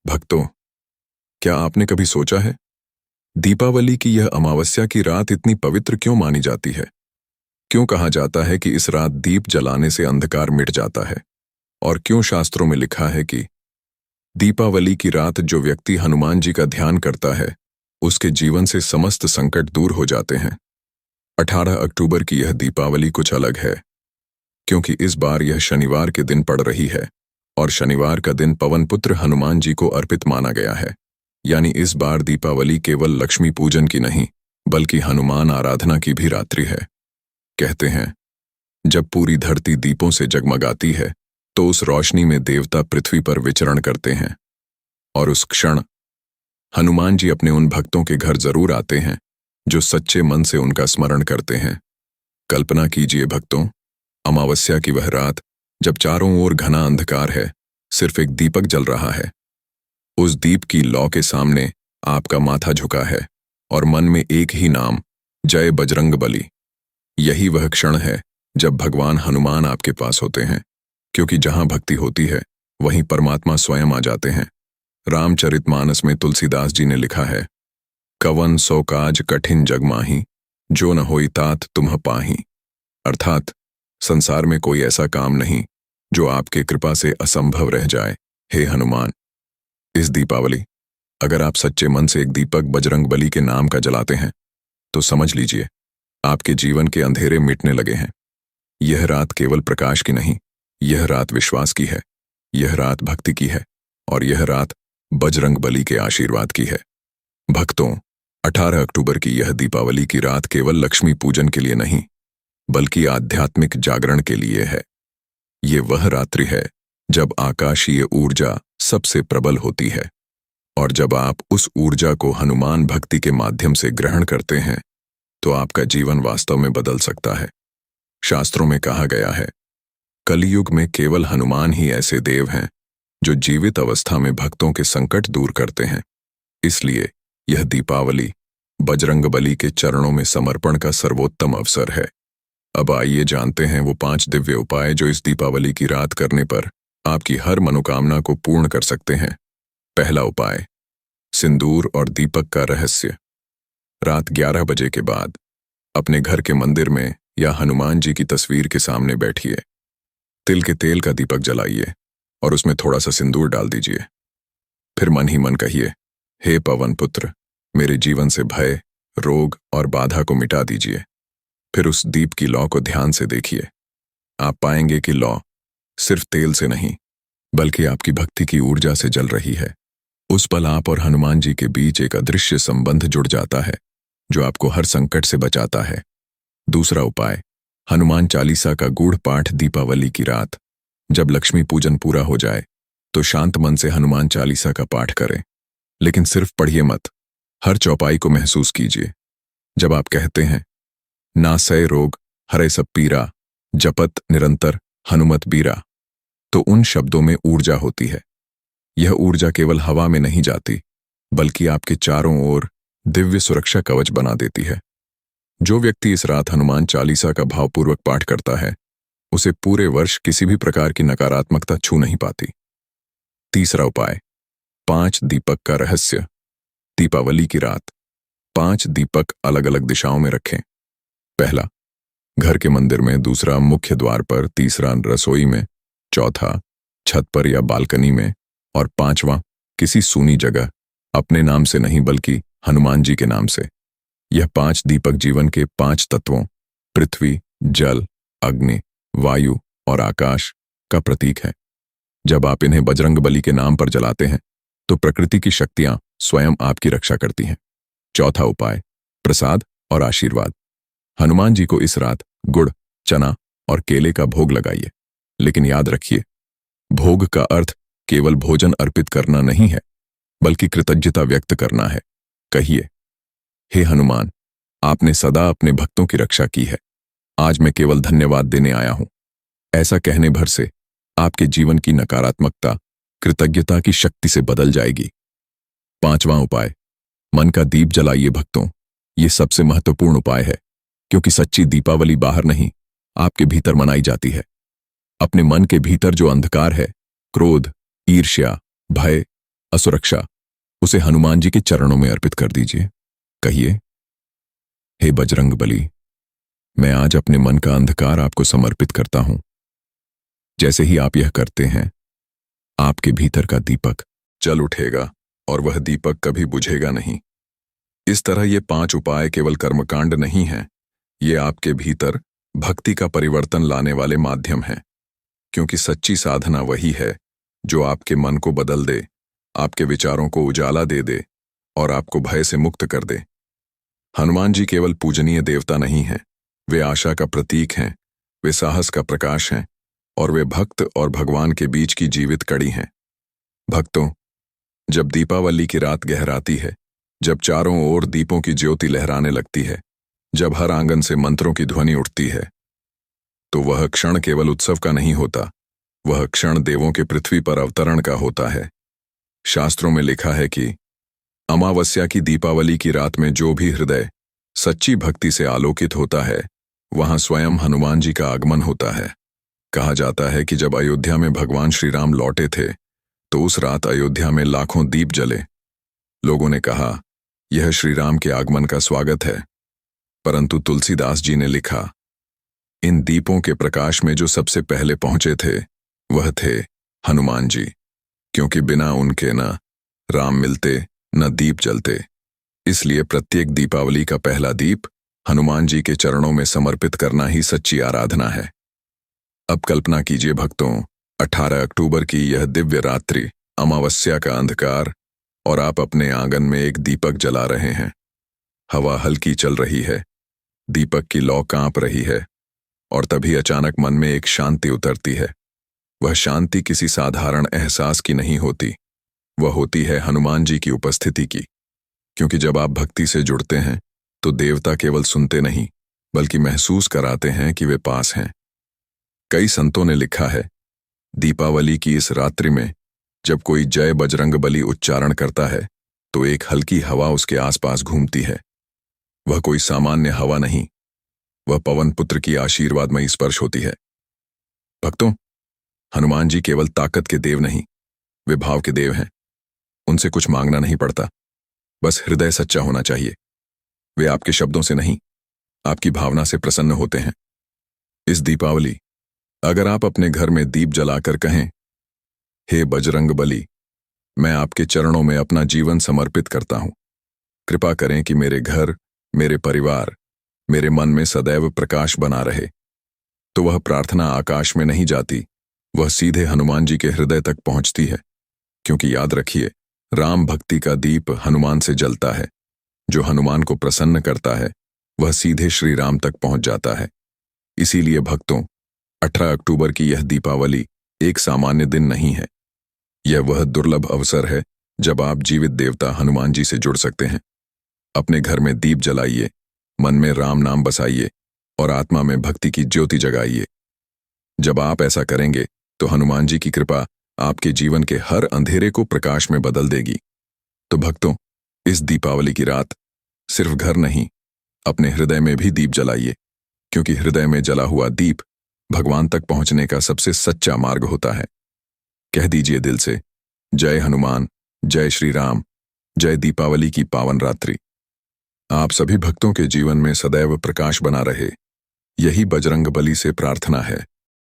भक्तों, क्या आपने कभी सोचा है दीपावली की यह अमावस्या की रात इतनी पवित्र क्यों मानी जाती है? क्यों कहा जाता है कि इस रात दीप जलाने से अंधकार मिट जाता है? और क्यों शास्त्रों में लिखा है कि दीपावली की रात जो व्यक्ति हनुमान जी का ध्यान करता है उसके जीवन से समस्त संकट दूर हो जाते हैं? 18 अक्टूबर की यह दीपावली कुछ अलग है, क्योंकि इस बार यह शनिवार के दिन पड़ रही है और शनिवार का दिन पवन पुत्र हनुमान जी को अर्पित माना गया है। यानी इस बार दीपावली केवल लक्ष्मी पूजन की नहीं बल्कि हनुमान आराधना की भी रात्रि है। कहते हैं, जब पूरी धरती दीपों से जगमगाती है तो उस रोशनी में देवता पृथ्वी पर विचरण करते हैं और उस क्षण हनुमान जी अपने उन भक्तों के घर जरूर आते हैं जो सच्चे मन से उनका स्मरण करते हैं। कल्पना कीजिए भक्तों, अमावस्या की वह रात जब चारों ओर घना अंधकार है, सिर्फ एक दीपक जल रहा है। उस दीप की लौ के सामने आपका माथा झुका है और मन में एक ही नाम, जय बजरंग बली। यही वह क्षण है जब भगवान हनुमान आपके पास होते हैं, क्योंकि जहां भक्ति होती है वहीं परमात्मा स्वयं आ जाते हैं। रामचरितमानस में तुलसीदास जी ने लिखा है, कवन सो काज कठिन जग माही, जो न होई तात तुम पाही। अर्थात संसार में कोई ऐसा काम नहीं जो आपके कृपा से असंभव रह जाए। हे हनुमान, इस दीपावली अगर आप सच्चे मन से एक दीपक बजरंग बली के नाम का जलाते हैं तो समझ लीजिए आपके जीवन के अंधेरे मिटने लगे हैं। यह रात केवल प्रकाश की नहीं, यह रात विश्वास की है, यह रात भक्ति की है और यह रात बजरंग बली के आशीर्वाद की है। भक्तों, 18 अक्टूबर की यह दीपावली की रात केवल लक्ष्मी पूजन के लिए नहीं बल्कि आध्यात्मिक जागरण के लिए है। ये वह रात्रि है जब आकाशीय ऊर्जा सबसे प्रबल होती है और जब आप उस ऊर्जा को हनुमान भक्ति के माध्यम से ग्रहण करते हैं तो आपका जीवन वास्तव में बदल सकता है। शास्त्रों में कहा गया है, कलयुग में केवल हनुमान ही ऐसे देव हैं जो जीवित अवस्था में भक्तों के संकट दूर करते हैं। इसलिए यह दीपावली बजरंगबली के चरणों में समर्पण का सर्वोत्तम अवसर है। अब आइए जानते हैं वो 5 दिव्य उपाय जो इस दीपावली की रात करने पर आपकी हर मनोकामना को पूर्ण कर सकते हैं। पहला उपाय, सिंदूर और दीपक का रहस्य। रात 11 बजे के बाद अपने घर के मंदिर में या हनुमान जी की तस्वीर के सामने बैठिए। तिल के तेल का दीपक जलाइए और उसमें थोड़ा सा सिंदूर डाल दीजिए। फिर मन ही मन कहिए, हे पवन पुत्र, मेरे जीवन से भय, रोग और बाधा को मिटा दीजिए। फिर उस दीप की लौ को ध्यान से देखिए। आप पाएंगे कि लौ सिर्फ तेल से नहीं बल्कि आपकी भक्ति की ऊर्जा से जल रही है। उस पल आप और हनुमान जी के बीच एक अदृश्य संबंध जुड़ जाता है जो आपको हर संकट से बचाता है। दूसरा उपाय, हनुमान चालीसा का गूढ़ पाठ। दीपावली की रात जब लक्ष्मी पूजन पूरा हो जाए तो शांत मन से हनुमान चालीसा का पाठ करें, लेकिन सिर्फ पढ़िए मत, हर चौपाई को महसूस कीजिए। जब आप कहते हैं, नासय रोग हरे सब पीरा, जपत निरंतर हनुमत बीरा, तो उन शब्दों में ऊर्जा होती है। यह ऊर्जा केवल हवा में नहीं जाती बल्कि आपके चारों ओर दिव्य सुरक्षा कवच बना देती है। जो व्यक्ति इस रात हनुमान चालीसा का भावपूर्वक पाठ करता है उसे पूरे वर्ष किसी भी प्रकार की नकारात्मकता छू नहीं पाती। तीसरा उपाय, 5 दीपक का रहस्य। दीपावली की रात 5 दीपक अलग अलग दिशाओं में रखें। पहला घर के मंदिर में, दूसरा मुख्य द्वार पर, तीसरा रसोई में, चौथा छत पर या बालकनी में और 5वां किसी सूनी जगह, अपने नाम से नहीं बल्कि हनुमान जी के नाम से। यह 5 दीपक जीवन के 5 तत्वों पृथ्वी, जल, अग्नि, वायु और आकाश का प्रतीक है। जब आप इन्हें बजरंगबली के नाम पर जलाते हैं तो प्रकृति की शक्तियां स्वयं आपकी रक्षा करती हैं। चौथा उपाय, प्रसाद और आशीर्वाद। हनुमान जी को इस रात गुड़, चना और केले का भोग लगाइए, लेकिन याद रखिए, भोग का अर्थ केवल भोजन अर्पित करना नहीं है बल्कि कृतज्ञता व्यक्त करना है। कहिए, हे हनुमान, आपने सदा अपने भक्तों की रक्षा की है, आज मैं केवल धन्यवाद देने आया हूं। ऐसा कहने भर से आपके जीवन की नकारात्मकता कृतज्ञता की शक्ति से बदल जाएगी। 5वां उपाय, मन का दीप जलाइए। भक्तों, ये सबसे महत्वपूर्ण उपाय है क्योंकि सच्ची दीपावली बाहर नहीं, आपके भीतर मनाई जाती है। अपने मन के भीतर जो अंधकार है, क्रोध, ईर्ष्या, भय, असुरक्षा उसे हनुमान जी के चरणों में अर्पित कर दीजिए। कहिए, हे बजरंग बली, मैं आज अपने मन का अंधकार आपको समर्पित करता हूं। जैसे ही आप यह करते हैं, आपके भीतर का दीपक जल उठेगा और वह दीपक कभी बुझेगा नहीं। इस तरह ये 5 उपाय केवल कर्मकांड नहीं हैं, ये आपके भीतर भक्ति का परिवर्तन लाने वाले माध्यम हैं। क्योंकि सच्ची साधना वही है जो आपके मन को बदल दे, आपके विचारों को उजाला दे दे और आपको भय से मुक्त कर दे। हनुमान जी केवल पूजनीय देवता नहीं हैं, वे आशा का प्रतीक हैं, वे साहस का प्रकाश हैं और वे भक्त और भगवान के बीच की जीवित कड़ी हैं। भक्तों, जब दीपावली की रात गहराती है, जब चारों ओर दीपों की ज्योति लहराने लगती है, जब हर आंगन से मंत्रों की ध्वनि उठती है, तो वह क्षण केवल उत्सव का नहीं होता, वह क्षण देवों के पृथ्वी पर अवतरण का होता है। शास्त्रों में लिखा है कि अमावस्या की दीपावली की रात में जो भी हृदय सच्ची भक्ति से आलोकित होता है, वहां स्वयं हनुमान जी का आगमन होता है। कहा जाता है कि जब अयोध्या में भगवान श्री राम लौटे थे, तो उस रात अयोध्या में लाखों दीप जले। लोगों ने कहा, यह श्री राम के आगमन का स्वागत है। परंतु तुलसीदास जी ने लिखा, इन दीपों के प्रकाश में जो सबसे पहले पहुंचे थे, वह थे हनुमान जी, क्योंकि बिना उनके न राम मिलते न दीप जलते। इसलिए प्रत्येक दीपावली का पहला दीप हनुमान जी के चरणों में समर्पित करना ही सच्ची आराधना है। अब कल्पना कीजिए भक्तों, 18 अक्टूबर की यह दिव्य रात्रि, अमावस्या का अंधकार, और आप अपने आंगन में एक दीपक जला रहे हैं। हवा हल्की चल रही है, दीपक की लौ कांप रही है, और तभी अचानक मन में एक शांति उतरती है। वह शांति किसी साधारण एहसास की नहीं होती, वह होती है हनुमान जी की उपस्थिति की। क्योंकि जब आप भक्ति से जुड़ते हैं, तो देवता केवल सुनते नहीं, बल्कि महसूस कराते हैं कि वे पास हैं। कई संतों ने लिखा है, दीपावली की इस रात्रि में जब कोई जय बजरंग बली उच्चारण करता है, तो एक हल्की हवा उसके आसपास घूमती है। वह कोई सामान्य हवा नहीं, वह पवन पुत्र की आशीर्वादमयी स्पर्श होती है। भक्तों, हनुमान जी केवल ताकत के देव नहीं, वे भाव के देव हैं। उनसे कुछ मांगना नहीं पड़ता, बस हृदय सच्चा होना चाहिए। वे आपके शब्दों से नहीं, आपकी भावना से प्रसन्न होते हैं। इस दीपावली अगर आप अपने घर में दीप जलाकर कहें, हे बजरंग बली, मैं आपके चरणों में अपना जीवन समर्पित करता हूं, कृपा करें कि मेरे घर, मेरे परिवार, मेरे मन में सदैव प्रकाश बना रहे, तो वह प्रार्थना आकाश में नहीं जाती, वह सीधे हनुमान जी के हृदय तक पहुंचती है। क्योंकि याद रखिए, राम भक्ति का दीप हनुमान से जलता है। जो हनुमान को प्रसन्न करता है, वह सीधे श्री राम तक पहुंच जाता है। इसीलिए भक्तों, 18 अक्टूबर की यह दीपावली एक सामान्य दिन नहीं है। यह वह दुर्लभ अवसर है जब आप जीवित देवता हनुमान जी से जुड़ सकते हैं। अपने घर में दीप जलाइए, मन में राम नाम बसाइए और आत्मा में भक्ति की ज्योति जगाइए। जब आप ऐसा करेंगे, तो हनुमान जी की कृपा आपके जीवन के हर अंधेरे को प्रकाश में बदल देगी। तो भक्तों, इस दीपावली की रात सिर्फ घर नहीं, अपने हृदय में भी दीप जलाइए, क्योंकि हृदय में जला हुआ दीप भगवान तक पहुंचने का सबसे सच्चा मार्ग होता है। कह दीजिए दिल से, जय हनुमान, जय श्री राम, जय दीपावली की पावन रात्रि। आप सभी भक्तों के जीवन में सदैव प्रकाश बना रहे, यही बजरंग बली से प्रार्थना है।